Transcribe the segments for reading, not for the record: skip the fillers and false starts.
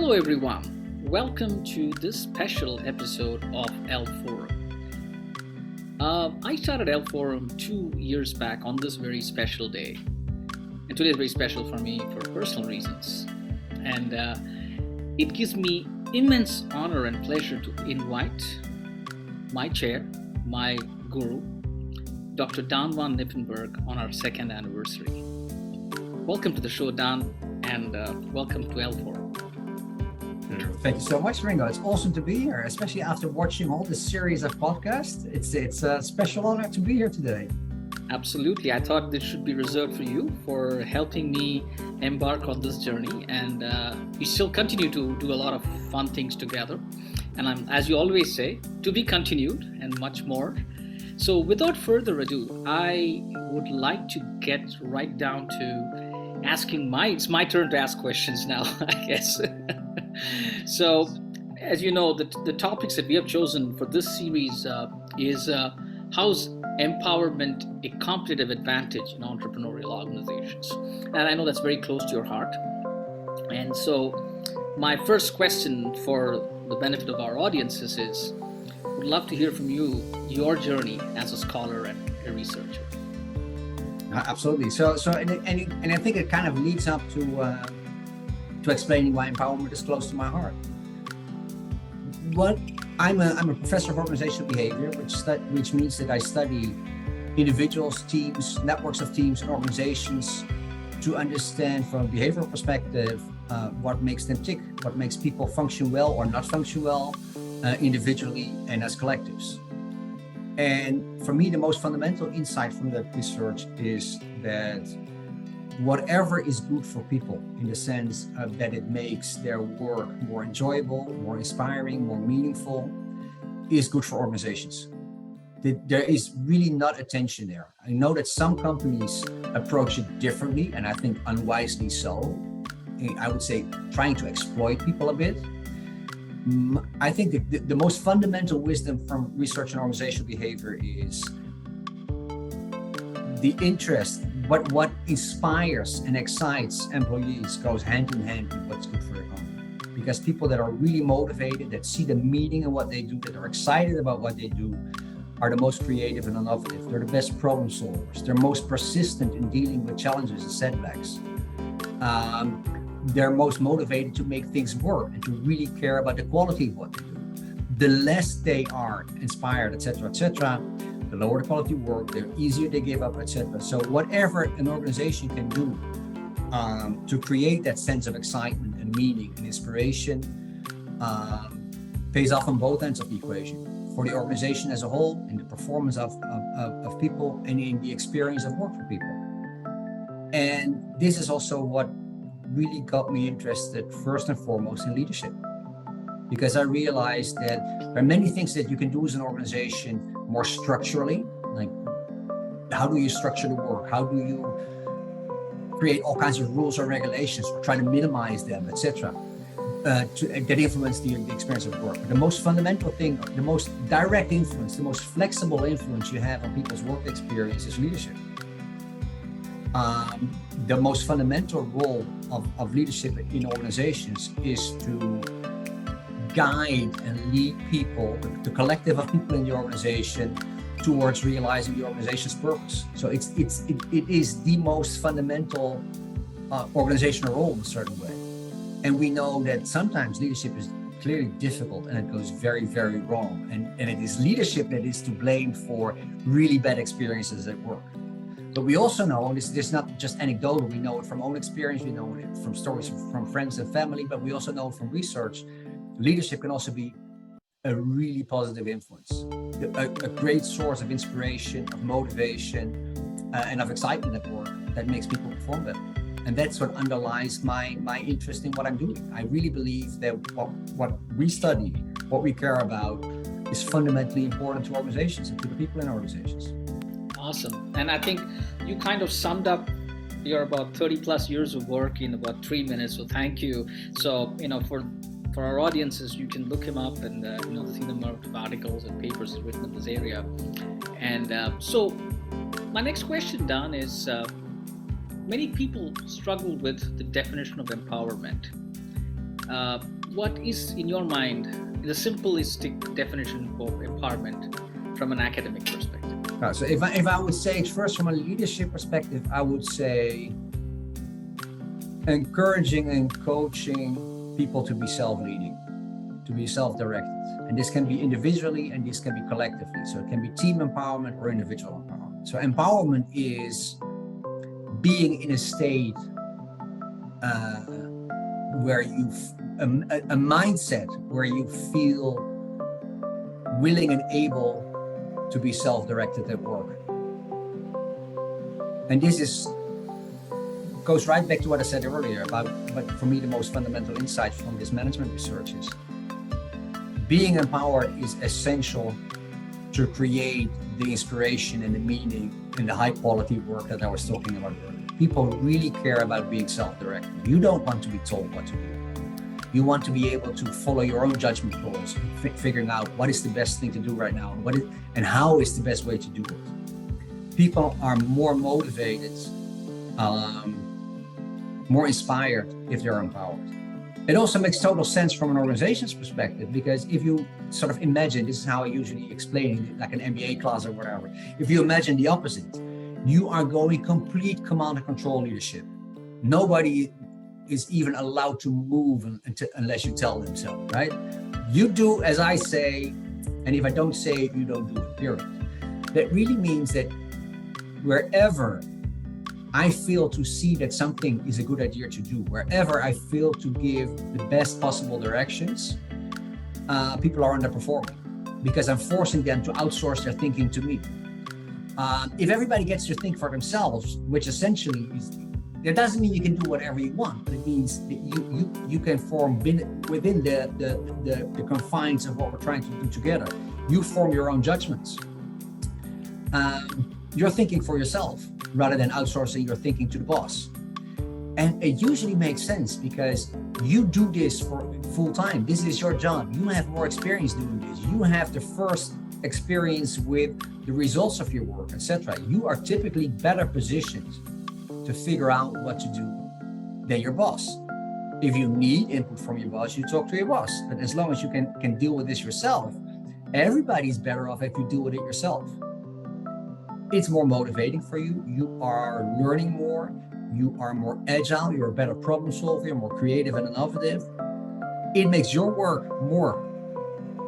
Hello everyone, welcome to this special episode of L Forum. I started L Forum 2 years back on this very special day. And today is very special for me for personal reasons. And it gives me immense honor and pleasure to invite my chair, my guru, Dr. Dan van Knippenberg on our second anniversary. Welcome to the show, Dan, and welcome to L Forum. Thank you so much, Ringo. It's awesome to be here, especially after watching all this series of podcasts. It's a special honor to be here today. Absolutely. I thought this should be reserved for you for helping me embark on this journey. And we still continue to do a lot of fun things together. And as you always say, to be continued and much more. So without further ado, I would like to get right down to asking it's my turn to ask questions now, I guess. So, as you know, the topics that we have chosen for this series is how's empowerment a competitive advantage in entrepreneurial organizations? And I know that's very close to your heart. And so my first question for the benefit of our audiences is, would love to hear from you, your journey as a scholar and a researcher. Absolutely. So, and I think it kind of leads up to explaining why empowerment is close to my heart. I'm a professor of organizational behavior, which means that I study individuals, teams, networks of teams, and organizations to understand from a behavioral perspective what makes them tick, what makes people function well or not function well, individually and as collectives. And for me, the most fundamental insight from that research is that whatever is good for people in the sense that it makes their work more enjoyable, more inspiring, more meaningful, is good for organizations. There is really not a tension there. I know that some companies approach it differently, and I think unwisely so. I would say trying to exploit people a bit. I think the most fundamental wisdom from research and organizational behavior is the interest. What inspires and excites employees goes hand in hand with what's good for their company. Because people that are really motivated, that see the meaning in what they do, that are excited about what they do, are the most creative and innovative. They're the best problem solvers. They're most persistent in dealing with challenges and setbacks. They're most motivated to make things work and to really care about the quality of what they do. The less they are inspired, etc., the lower the quality of work, the easier they give up, etc. So whatever an organization can do to create that sense of excitement and meaning and inspiration pays off on both ends of the equation. For the organization as a whole, in the performance of people, and in the experience of work for people. And this is also what really got me interested first and foremost in leadership. Because I realized that there are many things that you can do as an organization more structurally, like how do you structure the work? How do you create all kinds of rules or regulations, or try to minimize them, etc., that influence the experience of work. But the most fundamental thing, the most direct influence, the most flexible influence you have on people's work experience is leadership. The most fundamental role of leadership in organizations is to guide and lead people, the collective of people in the organization, towards realizing the organization's purpose. So it is the most fundamental organizational role in a certain way. And we know that sometimes leadership is clearly difficult and it goes very, very wrong. And it is leadership that is to blame for really bad experiences at work. But we also know, and this is not just anecdotal, we know it from own experience, we know it from stories from friends and family, but we also know from research, leadership can also be a really positive influence, a great source of inspiration, of motivation, and of excitement at work that makes people perform better. And that's what underlies my interest in what I'm doing. I really believe that what we study, what we care about, is fundamentally important to organizations and to the people in organizations. Awesome. And I think you kind of summed up your about 30 plus years of work in about 3 minutes. So thank you. So, for our audiences, you can look him up and, see the number of articles and papers he's written in this area. And so my next question, Dan, is many people struggle with the definition of empowerment. what is, in your mind, the simplistic definition of empowerment from an academic perspective? So if I would say first from a leadership perspective, I would say encouraging and coaching people to be self-leading, to be self-directed. And this can be individually and this can be collectively. So it can be team empowerment or individual empowerment. So empowerment is being in a state where a mindset where you feel willing and able to be self-directed at work. And this goes right back to what I said earlier about, but for me, the most fundamental insight from this management research is being empowered is essential to create the inspiration and the meaning and the high quality work that I was talking about earlier. People really care about being self-directed. You don't want to be told what to do. You want to be able to follow your own judgment calls, figuring out what is the best thing to do right now, and how is the best way to do it. People are more motivated, more inspired if they're empowered. It also makes total sense from an organization's perspective, because if you sort of imagine, this is how I usually explain it, like an MBA class or whatever. If you imagine the opposite, you are going complete command and control leadership. Nobody is even allowed to move unless you tell them so, right? You do as I say, and if I don't say it, you don't do it, period. That really means that wherever I feel to see that something is a good idea to do, wherever I feel to give the best possible directions, people are underperforming because I'm forcing them to outsource their thinking to me. If everybody gets to think for themselves, which essentially is, that doesn't mean you can do whatever you want, but it means that you can form within the confines of what we're trying to do together. You form your own judgments. You're thinking for yourself rather than outsourcing your thinking to the boss. And it usually makes sense because you do this for full time. This is your job. You have more experience doing this. You have the first experience with the results of your work, etc. You are typically better positioned to figure out what to do than your boss. If you need input from your boss, you talk to your boss. But as long as you can deal with this yourself, everybody's better off if you deal with it yourself. It's more motivating for you. You are learning more. You are more agile. You're a better problem solver. You're more creative and innovative. It makes your work more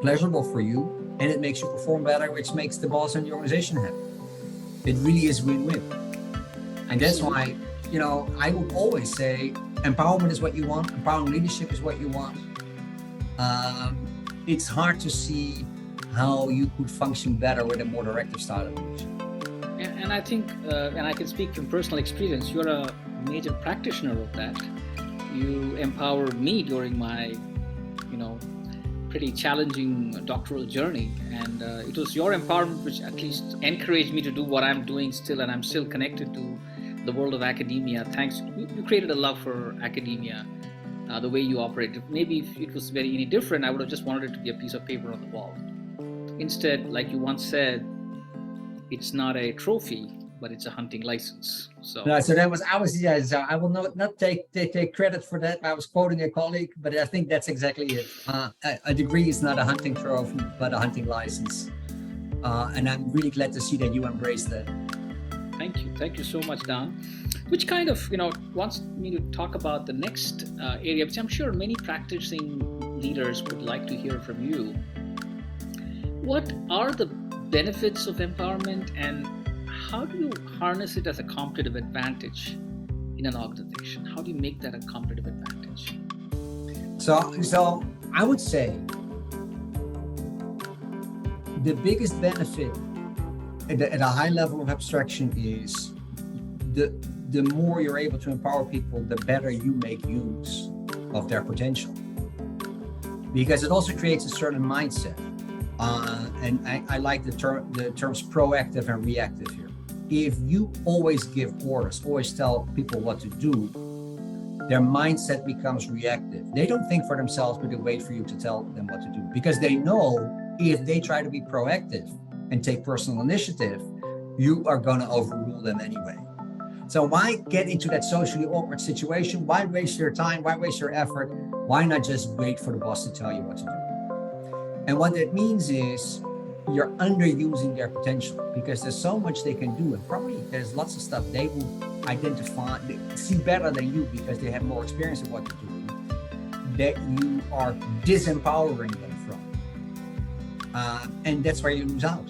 pleasurable for you, and it makes you perform better, which makes the boss and the organization happy. It really is win-win. And that's why, I would always say empowerment is what you want. Empowering leadership is what you want. It's hard to see how you could function better with a more directive style of leadership. And I think, and I can speak from personal experience, you're a major practitioner of that. You empowered me during my, pretty challenging doctoral journey. And it was your empowerment which at least encouraged me to do what I'm doing still, and I'm still connected to the world of academia. Thanks, you created a love for academia, the way you operate. Maybe if it was any different, I would have just wanted it to be a piece of paper on the wall. Instead, like you once said, it's not a trophy, but it's a hunting license. So so I will not take credit for that. I was quoting a colleague, but I think that's exactly it. A degree is not a hunting trophy, but a hunting license. And I'm really glad to see that you embrace that. Thank you so much, Dan. Which kind of, wants me to talk about the next area, which I'm sure many practicing leaders would like to hear from you. What are the benefits of empowerment, and how do you harness it as a competitive advantage in an organization? How do you make that a competitive advantage? So I would say the biggest benefit at a high level of abstraction is the more you're able to empower people, the better you make use of their potential. Because it also creates a certain mindset. And I like the terms proactive and reactive here. If you always give orders, always tell people what to do, their mindset becomes reactive. They don't think for themselves, but they wait for you to tell them what to do, because they know if they try to be proactive and take personal initiative, you are going to overrule them anyway. So why get into that socially awkward situation? Why waste your time? Why waste your effort? Why not just wait for the boss to tell you what to do? And what that means is you're underusing their potential, because there's so much they can do, and probably there's lots of stuff they will identify, they see better than you because they have more experience of what they're doing, that you are disempowering them from. And that's where you lose out.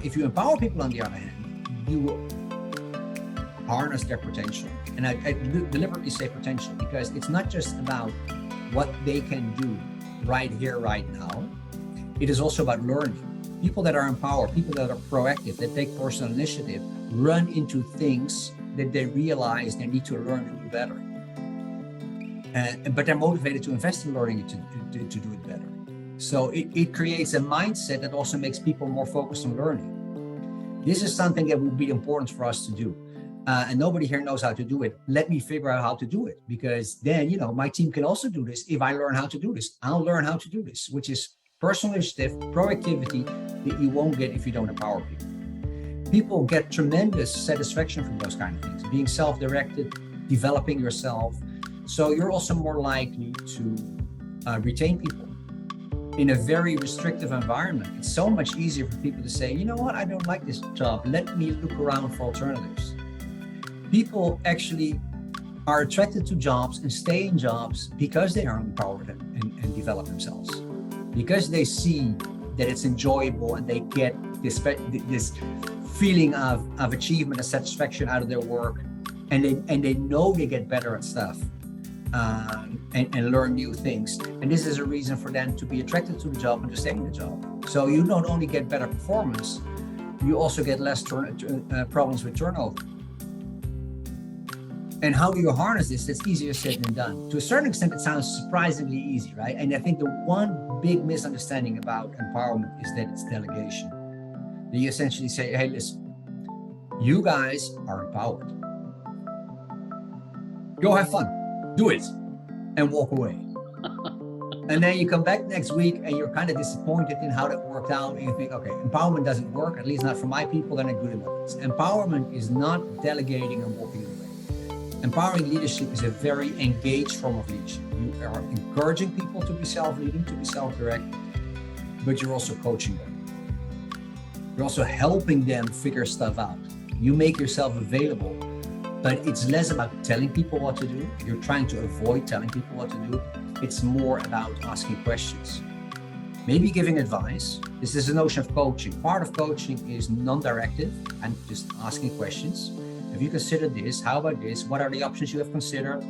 If you empower people, on the other hand, you will harness their potential. And I deliberately say potential because it's not just about what they can do right here, right now. It is also about learning. People that are empowered, people that are proactive, that take personal initiative, run into things that they realize they need to learn and do better. But they're motivated to invest in learning to do it better. So it creates a mindset that also makes people more focused on learning. This is something that will be important for us to do. And nobody here knows how to do it. Let me figure out how to do it, because then, my team can also do this. If I learn how to do this, I'll learn how to do this, which is personal initiative, proactivity that you won't get if you don't empower people. People get tremendous satisfaction from those kind of things, being self-directed, developing yourself. So you're also more likely to retain people. In a very restrictive environment, it's so much easier for people to say, you know what, I don't like this job. Let me look around for alternatives. People actually are attracted to jobs and stay in jobs because they are empowered and develop themselves. Because they see that it's enjoyable and they get this feeling of achievement and satisfaction out of their work, and they know they get better at stuff and learn new things. And this is a reason for them to be attracted to the job and to stay in the job. So you don't only get better performance, you also get less problems with turnover. And how do you harness this? That's easier said than done. To a certain extent, it sounds surprisingly easy, right? And I think the one big misunderstanding about empowerment is that it's delegation. That you essentially say, hey, listen, you guys are empowered. Go have fun, do it, and walk away. And then you come back next week and you're kind of disappointed in how that worked out. And you think, okay, empowerment doesn't work, at least not for my people, they're not good enough. Empowerment is not delegating and walking away. Empowering leadership is a very engaged form of leadership. You are encouraging people to be self-leading, to be self-directed, but you're also coaching them. You're also helping them figure stuff out. You make yourself available, but it's less about telling people what to do. You're trying to avoid telling people what to do. It's more about asking questions. Maybe giving advice. This is a notion of coaching. Part of coaching is non-directive and just asking questions. Have you considered this? How about this? What are the options you have considered?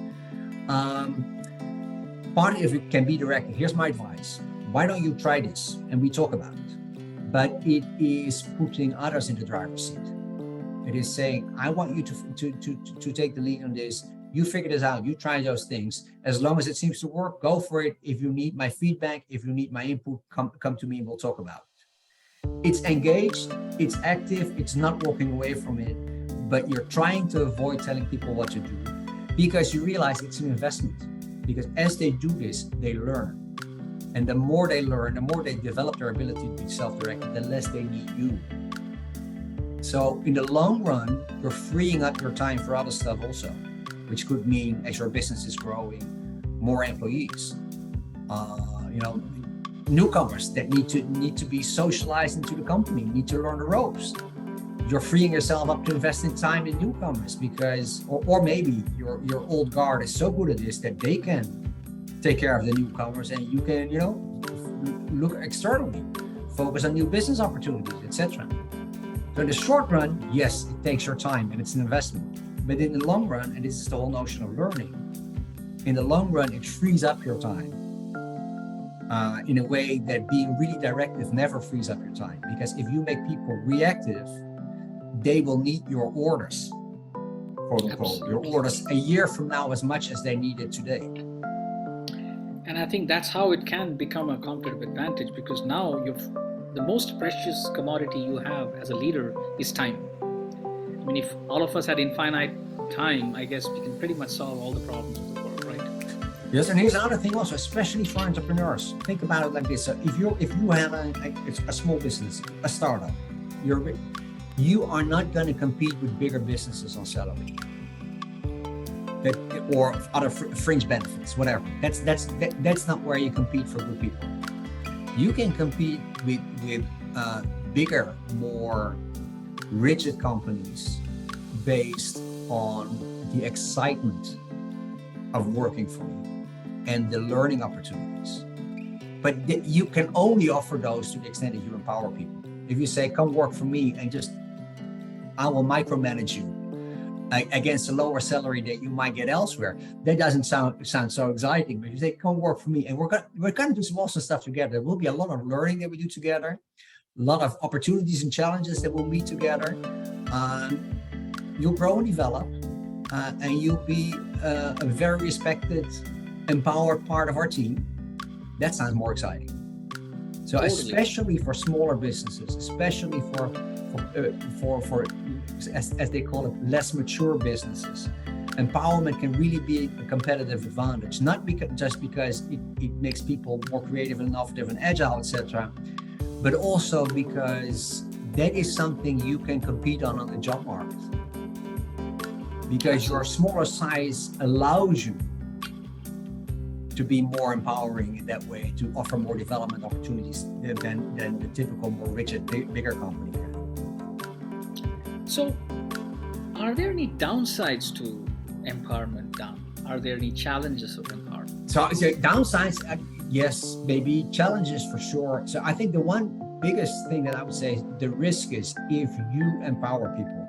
Part of it can be directed. Here's my advice. Why don't you try this? And we talk about it. But it is putting others in the driver's seat. It is saying, I want you to take the lead on this. You figure this out. You try those things. As long as it seems to work, go for it. If you need my feedback, if you need my input, come to me and we'll talk about it. It's engaged. It's active. It's not walking away from it. But you're trying to avoid telling people what to do because you realize it's an investment. Because as they do this, they learn. And the more they learn, the more they develop their ability to be self-directed, the less they need you. So in the long run, you're freeing up your time for other stuff also, which could mean as your business is growing, more employees, newcomers that need to be socialized into the company, need to learn the ropes. You're freeing yourself up to invest in time in newcomers because, or maybe your old guard is so good at this that they can take care of the newcomers and you can, look externally, focus on new business opportunities, etc. So in the short run, yes, it takes your time and it's an investment. But in the long run, and this is the whole notion of learning, in the long run, it frees up your time in a way that being really directive never frees up your time. Because if you make people reactive, they will need your orders, quote unquote, your orders a year from now as much as they need it today. And I think that's how it can become a competitive advantage, because now the most precious commodity you have as a leader is time. I mean, if all of us had infinite time, I guess we can pretty much solve all the problems of the world, right? Yes, and here's another thing also, especially for entrepreneurs. Think about it like this. So if you have a small business, a startup, you are not going to compete with bigger businesses on salary or other fringe benefits, whatever. That's not where you compete for good people. You can compete with bigger, more rigid companies based on the excitement of working for you and the learning opportunities. But you can only offer those to the extent that you empower people. If you say, come work for me and I will micromanage you against a lower salary that you might get elsewhere, that doesn't sound so exciting. But if you say, come work for me and we're going to do some awesome stuff together. There will be a lot of learning that we do together, a lot of opportunities and challenges that we'll meet together. You'll grow and develop, and you'll be a very respected, empowered part of our team. That sounds more exciting. So totally. Especially for smaller businesses, especially for as they call it, less mature businesses, empowerment can really be a competitive advantage. Not just because it makes people more creative and innovative and agile, etc., but also because that is something you can compete on the job market. Because your smaller size allows you to be more empowering in that way, to offer more development opportunities than the typical more rigid, bigger company can. So, are there any downsides to empowerment, Dan? Are there any challenges of empowerment? So downsides, yes, maybe challenges for sure. So I think the one biggest thing that I would say, the risk is if you empower people,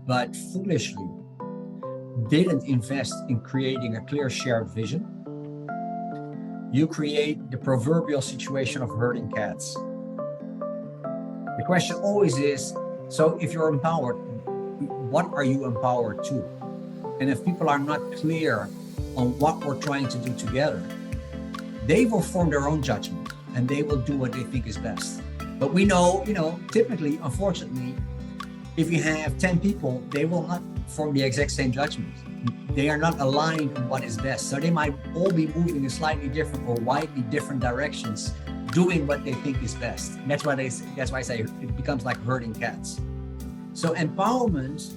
but foolishly didn't invest in creating a clear shared vision, you create the proverbial situation of herding cats. The question always is, so if you're empowered, what are you empowered to? And if people are not clear on what we're trying to do together, they will form their own judgment and they will do what they think is best. But we know, typically, unfortunately, if you have 10 people, they will not form the exact same judgment. They are not aligned on what is best. So they might all be moving in slightly different or widely different directions, doing what they think is best. And that's why I say it becomes like herding cats. So empowerment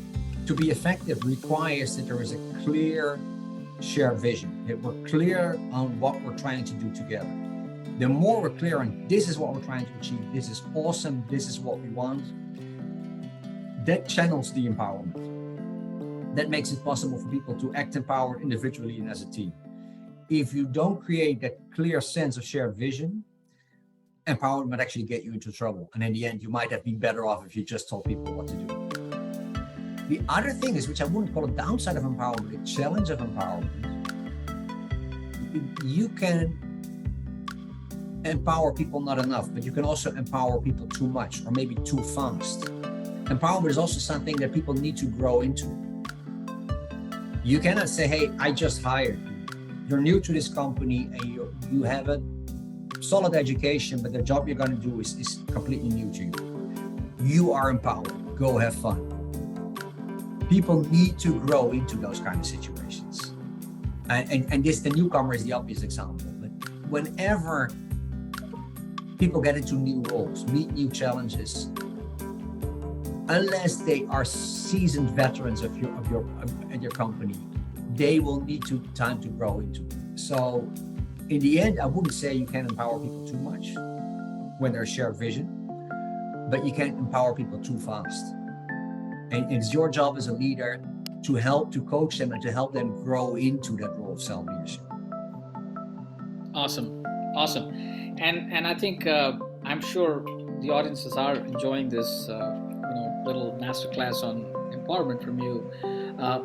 to be effective requires that there is a clear shared vision, that we're clear on what we're trying to do together. The more we're clear on this is what we're trying to achieve, this is awesome, this is what we want, that channels the empowerment. That makes it possible for people to act empowered individually and as a team. If you don't create that clear sense of shared vision, empowerment might actually get you into trouble. And in the end, you might have been better off if you just told people what to do. The other thing is, which I wouldn't call a downside of empowerment, the challenge of empowerment, you can empower people not enough, but you can also empower people too much or maybe too fast. Empowerment is also something that people need to grow into. You cannot say, hey, I just hired you. You're new to this company and you have a solid education, but the job you're going to do is completely new to you. You are empowered. Go have fun. People need to grow into those kind of situations. And the newcomer is the obvious example. But whenever people get into new roles, meet new challenges, unless they are seasoned veterans of your company, they will need time to grow into it. So in the end, I wouldn't say you can empower people too much when there's shared vision, but you can't empower people too fast. And it's your job as a leader to coach them and to help them grow into that role of self-leadership. Awesome. And I think I'm sure the audiences are enjoying this little masterclass on empowerment from you.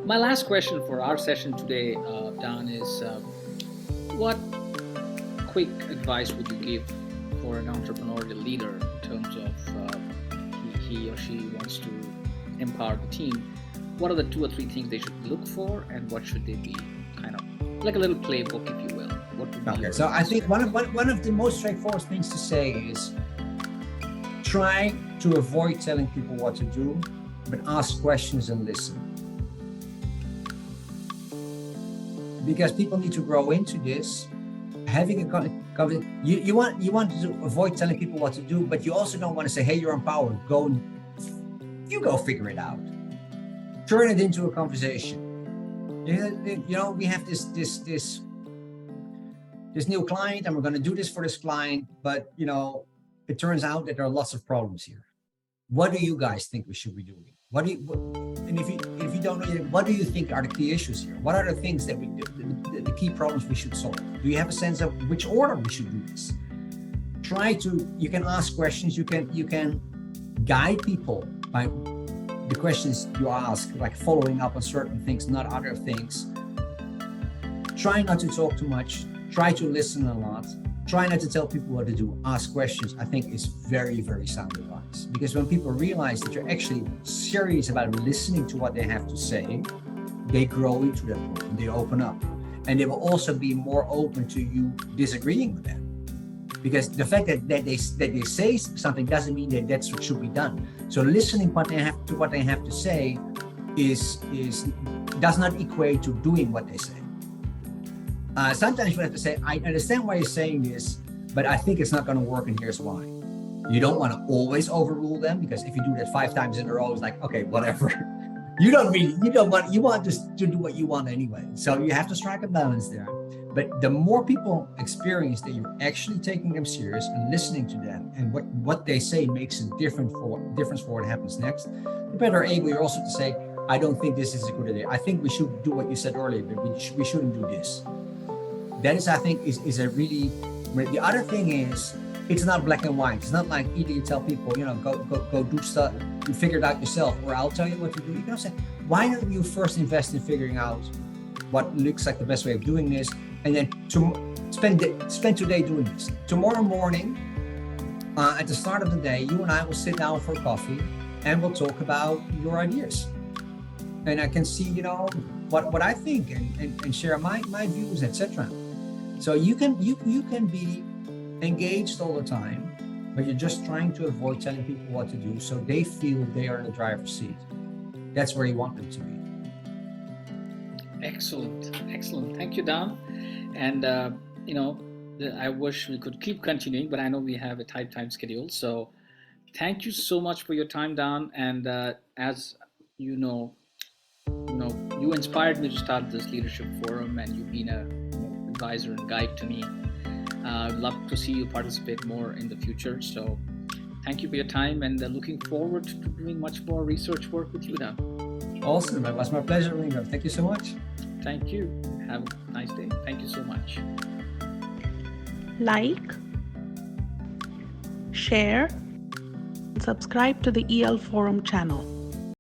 My last question for our session today, Dan, is what quick advice would you give for an entrepreneurial leader in terms of he or she wants to empower the team? What are the 2 or 3 things they should look for, and what should they be, kind of like a little playbook, if you will? What would be so I think one of the most straightforward things to say is try to avoid telling people what to do, but ask questions and listen. Because people need to grow into this. Having you want to avoid telling people what to do, but you also don't want to say, hey, you're empowered, go and You go figure it out. Turn it into a conversation. We have this new client, and we're going to do this for this client, but it turns out that there are lots of problems here. What do you guys think we should be doing? And if you don't know yet, what do you think are the key issues here? What are the things that the key problems we should solve? Do you have a sense of which order we should do this? You can ask questions, you can guide people by the questions you ask, like following up on certain things, not other things. Try not to talk too much, try to listen a lot, try not to tell people what to do, ask questions, I think is very, very sound advice. Because when people realize that you're actually serious about listening to what they have to say, they grow into that role and they open up. And they will also be more open to you disagreeing with them. Because the fact that they say something doesn't mean that that's what should be done. So listening to what they have to say does not equate to doing what they say. Sometimes you have to say, I understand why you're saying this, but I think it's not going to work, and here's why. You don't want to always overrule them, because if you do that 5 times in a row, it's like, okay, whatever. You want just to do what you want anyway. So you have to strike a balance there. But the more people experience that you're actually taking them serious and listening to them, and what they say makes a difference for what happens next, the better able you're also to say, I don't think this is a good idea. I think we should do what you said earlier, but we shouldn't do this. That is, I think, is a really. The other thing is, it's not black and white. It's not like either you tell people, go do stuff, you figure it out yourself, or I'll tell you what to do. You can say, why don't you first invest in figuring out what looks like the best way of doing this, and then spend today doing this. Tomorrow morning, at the start of the day, you and I will sit down for coffee, and we'll talk about your ideas. And I can see, what I think and share my views, etc. So you can be engaged all the time, but you're just trying to avoid telling people what to do, so they feel they are in the driver's seat. That's where you want them to be. Excellent. Thank you, Dan. And I wish we could keep continuing, but I know we have a tight time schedule. So thank you so much for your time, Dan. And as you know, you inspired me to start this leadership forum, and you've been an advisor and guide to me. I'd love to see you participate more in the future. So thank you for your time, and looking forward to doing much more research work with you, Dan. Awesome. It was my pleasure, Ringo. Thank you so much. Thank you. Have a nice day. Thank you so much. Like, share, and subscribe to the E11 Forum channel.